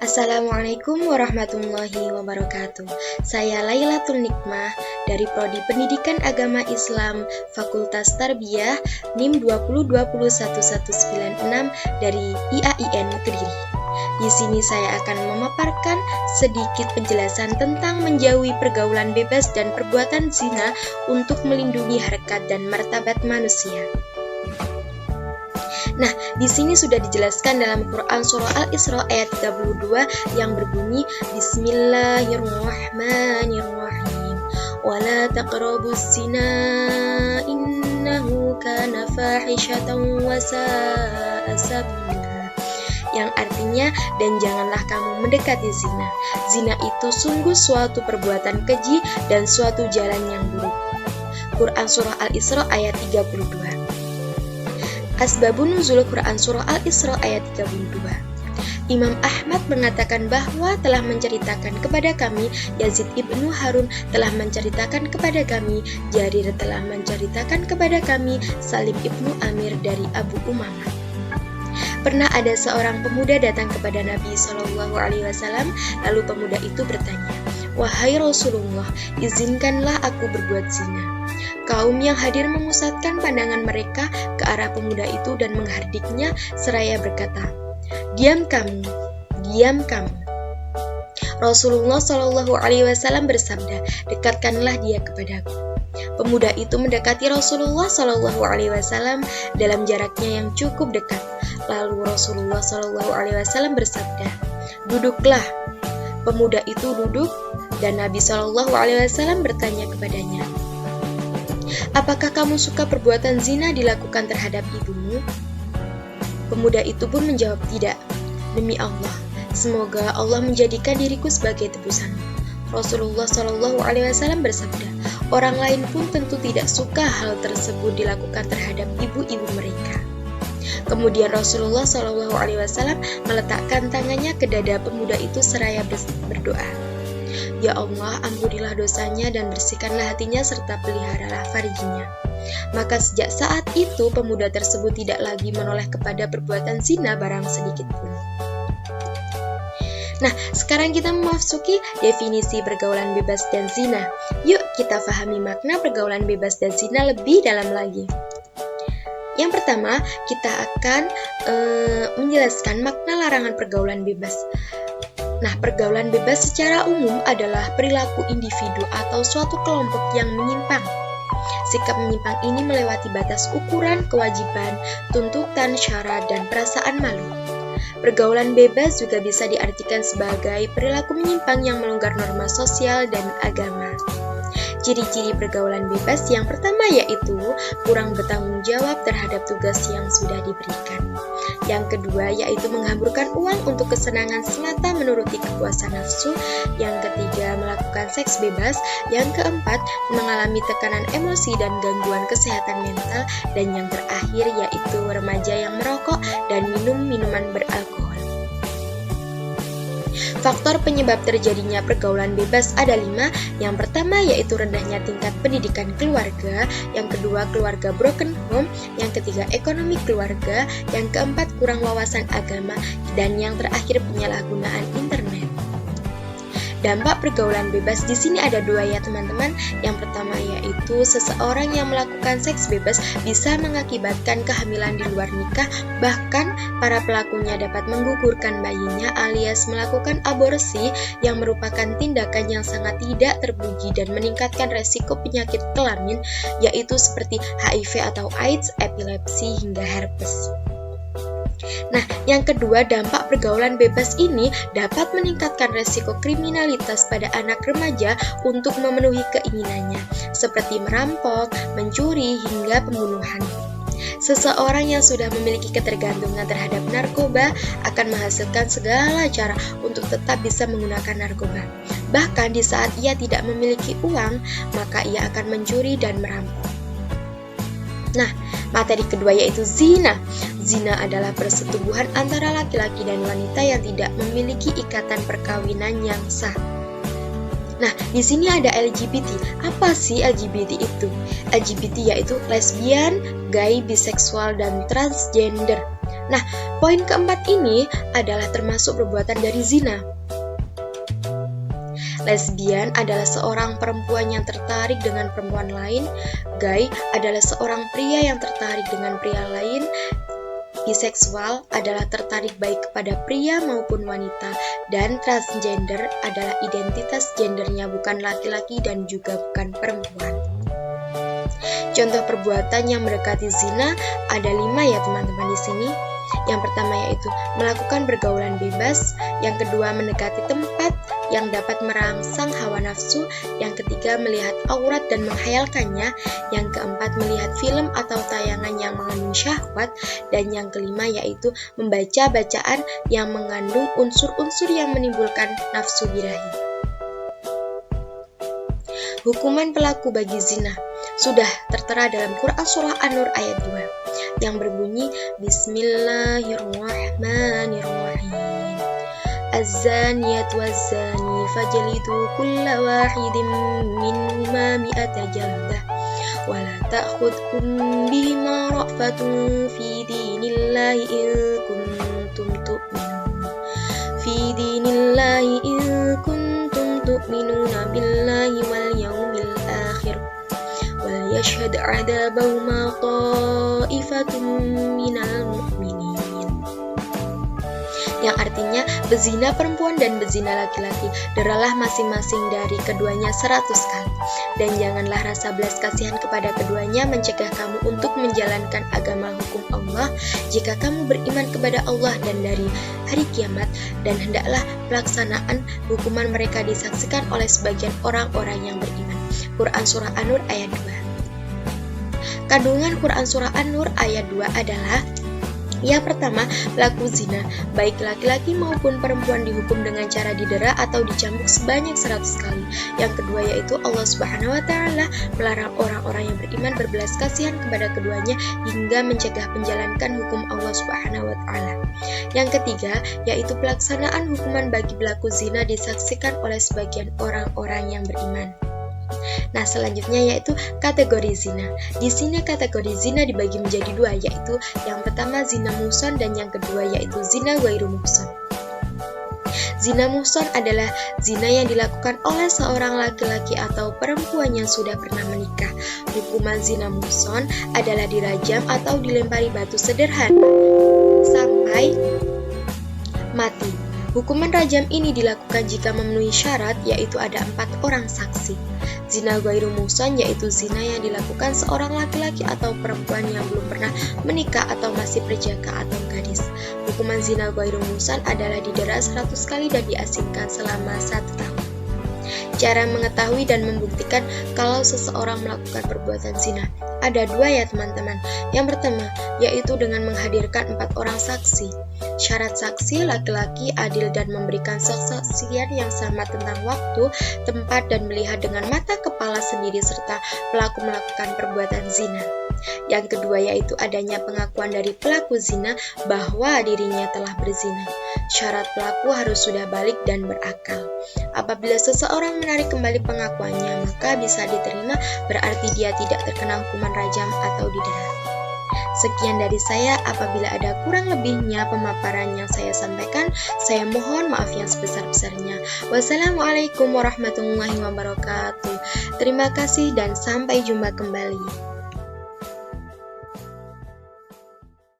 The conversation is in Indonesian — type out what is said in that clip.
Assalamualaikum warahmatullahi wabarakatuh. Saya Lailatul Nikmah dari Prodi Pendidikan Agama Islam Fakultas Tarbiyah NIM 2020196 dari IAIN Kediri. Di sini saya akan memaparkan sedikit penjelasan tentang menjauhi pergaulan bebas dan perbuatan zina untuk melindungi harkat dan martabat manusia. Nah, di sini sudah dijelaskan dalam Quran surah Al-Isra ayat 32 yang berbunyi Bismillahirrahmanirrahim. Wala taqrabuz zina innahu kana fahishatan wa sa'a sabila. Yang artinya, dan janganlah kamu mendekati zina. Zina itu sungguh suatu perbuatan keji dan suatu jalan yang buruk. Quran surah Al-Isra ayat 32. Asbabun nuzul Quran surah Al-Isra ayat 32. Imam Ahmad mengatakan bahwa telah menceritakan kepada kami, Yazid ibnu Harun telah menceritakan kepada kami, Jarir telah menceritakan kepada kami, Salim ibnu Amir dari Abu Umamah. Pernah ada seorang pemuda datang kepada Nabi SAW, lalu pemuda itu bertanya, "Wahai Rasulullah, izinkanlah aku berbuat zina." Kaum yang hadir memusatkan pandangan mereka ke arah pemuda itu dan menghardiknya seraya berkata, "Diam kamu, diam kamu." Rasulullah SAW bersabda, "Dekatkanlah dia kepadaku." Pemuda itu mendekati Rasulullah SAW dalam jaraknya yang cukup dekat. Lalu Rasulullah SAW bersabda, "Duduklah." Pemuda itu duduk dan Nabi SAW bertanya kepadanya, "Apakah kamu suka perbuatan zina dilakukan terhadap ibumu?" Pemuda itu pun menjawab, "Tidak, demi Allah, semoga Allah menjadikan diriku sebagai tebusanmu." Rasulullah SAW bersabda, "Orang lain pun tentu tidak suka hal tersebut dilakukan terhadap ibu-ibu mereka." Kemudian Rasulullah SAW meletakkan tangannya ke dada pemuda itu seraya berdoa, "Ya Allah, ampunilah dosanya dan bersihkanlah hatinya serta peliharalah farjinya." Maka sejak saat itu pemuda tersebut tidak lagi menoleh kepada perbuatan zina barang sedikit pun. Nah, sekarang kita memasuki definisi pergaulan bebas dan zina. Yuk kita pahami makna pergaulan bebas dan zina lebih dalam lagi. Yang pertama, kita akan menjelaskan makna larangan pergaulan bebas. Nah, pergaulan bebas secara umum adalah perilaku individu atau suatu kelompok yang menyimpang. Sikap menyimpang ini melewati batas ukuran, kewajiban, tuntutan, syarat, dan perasaan malu. Pergaulan bebas juga bisa diartikan sebagai perilaku menyimpang yang melanggar norma sosial dan agama. Ciri-ciri pergaulan bebas yang pertama yaitu kurang bertanggung jawab terhadap tugas yang sudah diberikan. Yang kedua yaitu menghamburkan uang untuk kesenangan semata menuruti kepuasan nafsu. Yang ketiga melakukan seks bebas. Yang keempat mengalami tekanan emosi dan gangguan kesehatan mental. Dan yang terakhir yaitu remaja yang merokok dan minum minuman beralkohol. Faktor penyebab terjadinya pergaulan bebas ada 5. Yang pertama yaitu rendahnya tingkat pendidikan keluarga. Yang kedua keluarga broken home. Yang ketiga ekonomi keluarga. Yang keempat kurang wawasan agama. Dan yang terakhir penyalahgunaan internet. Dampak pergaulan bebas di sini ada 2 ya teman-teman. Yang pertama yaitu seseorang yang melakukan seks bebas bisa mengakibatkan kehamilan di luar nikah, bahkan para pelakunya dapat menggugurkan bayinya alias melakukan aborsi yang merupakan tindakan yang sangat tidak terpuji dan meningkatkan resiko penyakit kelamin yaitu seperti HIV atau AIDS, epilepsi hingga herpes. Nah, yang kedua, dampak pergaulan bebas ini dapat meningkatkan resiko kriminalitas pada anak remaja untuk memenuhi keinginannya, seperti merampok, mencuri, hingga pembunuhan. Seseorang yang sudah memiliki ketergantungan terhadap narkoba akan menghasilkan segala cara untuk tetap bisa menggunakan narkoba. Bahkan di saat ia tidak memiliki uang, maka ia akan mencuri dan merampok. Nah, materi kedua yaitu zina. Zina adalah persetubuhan antara laki-laki dan wanita yang tidak memiliki ikatan perkawinan yang sah. Nah, di sini ada LGBT. Apa sih LGBT itu? LGBT yaitu lesbian, gay, biseksual, dan transgender. Nah, poin keempat ini adalah termasuk perbuatan dari zina. Lesbian adalah seorang perempuan yang tertarik dengan perempuan lain. Gay adalah seorang pria yang tertarik dengan pria lain. Biseksual adalah tertarik baik kepada pria maupun wanita. Dan transgender adalah identitas gendernya bukan laki-laki dan juga bukan perempuan. Contoh perbuatan yang mendekati zina ada 5 ya teman-teman di sini. Yang pertama yaitu melakukan pergaulan bebas, yang kedua mendekati tempat yang dapat merangsang hawa nafsu, yang ketiga melihat aurat dan menghayalkannya, yang keempat melihat film atau tayangan yang mengandung syahwat, dan yang kelima yaitu membaca bacaan yang mengandung unsur-unsur yang menimbulkan nafsu birahi. Hukuman pelaku bagi zina sudah tertera dalam Quran Surah An-Nur ayat 2 yang berbunyi Bismillahirrahmanirrahim. Az-zaniyatu waz-zani fajlidu kulla wahidin minhuma mi'ata jaldah wa la ta'khudhukum bihima ra'fatun fi dinillahi in kuntum tu'minuna billahi wal yawmil akhir wal yashhad 'adabahuma ta'ifatun minal mu'minin. Yang artinya bezina perempuan dan bezina laki-laki, deralah masing-masing dari keduanya 100 kali. Dan janganlah rasa belas kasihan kepada keduanya mencegah kamu untuk menjalankan agama hukum Allah jika kamu beriman kepada Allah dan dari hari kiamat, dan hendaklah pelaksanaan hukuman mereka disaksikan oleh sebagian orang-orang yang beriman. Quran Surah An-Nur ayat 2. Kandungan Quran Surah An-Nur ayat 2 adalah yang pertama, pelaku zina, baik laki-laki maupun perempuan dihukum dengan cara didera atau dicambuk sebanyak 100 kali. Yang kedua yaitu Allah Subhanahu wa Ta'ala melarang orang-orang yang beriman berbelas kasihan kepada keduanya hingga mencegah menjalankan hukum Allah Subhanahu wa Ta'ala. Yang ketiga yaitu pelaksanaan hukuman bagi pelaku zina disaksikan oleh sebagian orang-orang yang beriman. Nah, selanjutnya yaitu kategori zina. Di sini kategori zina dibagi menjadi 2, yaitu yang pertama zina muhsan dan yang kedua yaitu zina ghairu muhsan. Zina muhsan adalah zina yang dilakukan oleh seorang laki-laki atau perempuan yang sudah pernah menikah. Hukuman zina muhsan adalah dirajam atau dilempari batu sederhana sampai mati. Hukuman rajam ini dilakukan jika memenuhi syarat, yaitu ada 4 orang saksi. Zina ghairu muhsan yaitu zina yang dilakukan seorang laki-laki atau perempuan yang belum pernah menikah atau masih perjaka atau gadis. Hukuman zina ghairu muhsan adalah didera 100 kali dan diasingkan selama 1 tahun. Cara mengetahui dan membuktikan kalau seseorang melakukan perbuatan zina ada 2 ya teman-teman. Yang pertama yaitu dengan menghadirkan 4 orang saksi. Syarat saksi laki-laki adil dan memberikan kesaksian yang sama tentang waktu, tempat, dan melihat dengan mata kepala sendiri serta pelaku melakukan perbuatan zina. Yang kedua yaitu adanya pengakuan dari pelaku zina bahwa dirinya telah berzina. Syarat pelaku harus sudah balik dan berakal. Apabila seseorang menarik kembali pengakuannya, maka bisa diterima, berarti dia tidak terkena hukuman rajam atau didera. Sekian dari saya, apabila ada kurang lebihnya pemaparan yang saya sampaikan, saya mohon maaf yang sebesar-besarnya. Wassalamualaikum warahmatullahi wabarakatuh. Terima kasih dan sampai jumpa kembali.